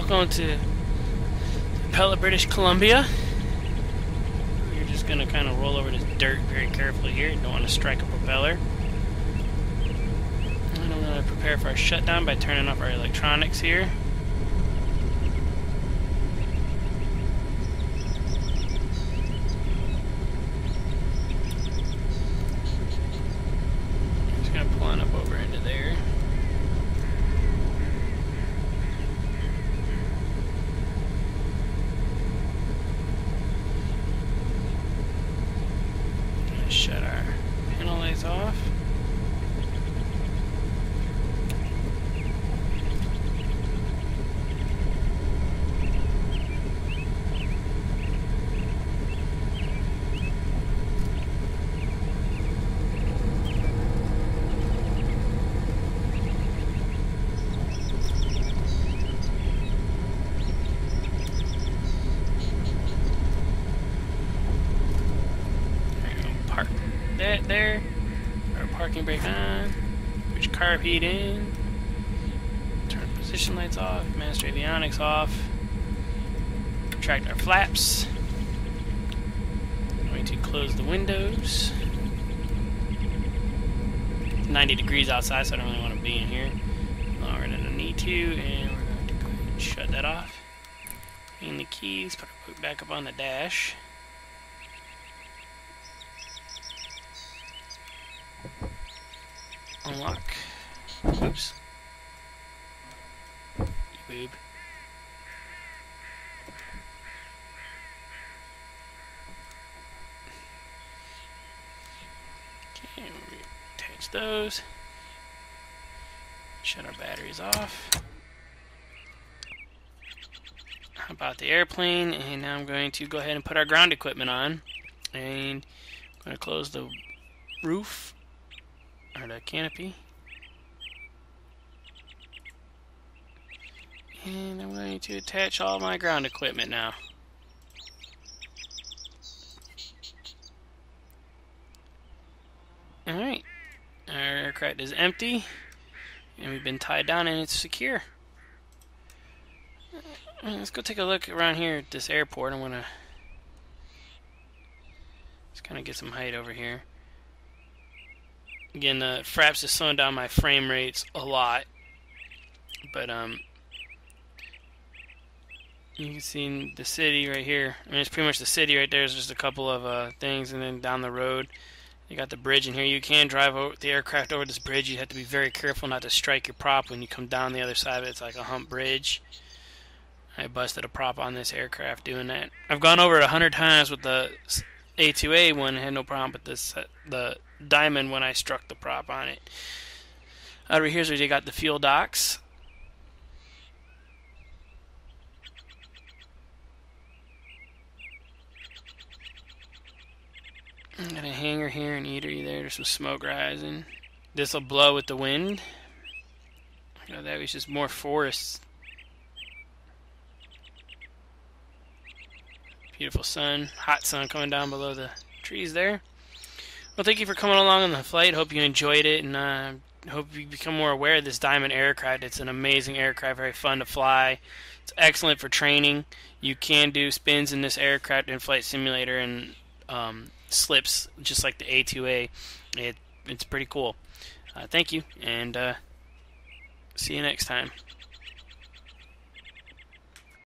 welcome to Pella, British Columbia. You're just going to kind of roll over this dirt very carefully here. You don't want to strike a propeller. And I'm going to prepare for our shutdown by turning off our electronics here. Just going to pull on up over into there. Shut our panel lights off. That there, our parking brake on, push carb heat in, turn position lights off, master avionics off, retract our flaps, I'm going to close the windows. It's 90 degrees outside, so I don't really want to be in here longer than I need to, and we're going to go ahead and shut that off. Clean the keys, put our book back up on the dash. Unlock. Oops. You boob. Okay, attach those. Shut our batteries off. How about the airplane? And now I'm going to go ahead and put our ground equipment on. And I'm going to close the roof. Or the canopy. And I'm going to attach all my ground equipment now. Alright. Our aircraft is empty. And we've been tied down and it's secure. Let's go take a look around here at this airport. I'm going to just kind of get some height over here. Again, the Fraps is slowing down my frame rates a lot, but you can see the city right here. I mean, it's pretty much the city right there. There's just a couple of things, and then down the road, you got the bridge in here. You can drive the aircraft over this bridge. You have to be very careful not to strike your prop when you come down the other side of it. It's like a hump bridge. I busted a prop on this aircraft doing that. I've gone over it 100 times with the A2A one. I had no problem with this. The Diamond when I struck the prop on it. Over here's where you got the fuel docks. I got a hangar here, an eatery there. There's some smoke rising. This will blow with the wind. You know, that was just more forest. Beautiful sun, hot sun coming down below the trees there. Well, thank you for coming along on the flight. Hope you enjoyed it, and hope you become more aware of this Diamond aircraft. It's an amazing aircraft, very fun to fly. It's excellent for training. You can do spins in this aircraft in Flight Simulator and slips, just like the A2A. It's pretty cool. Thank you, and see you next time.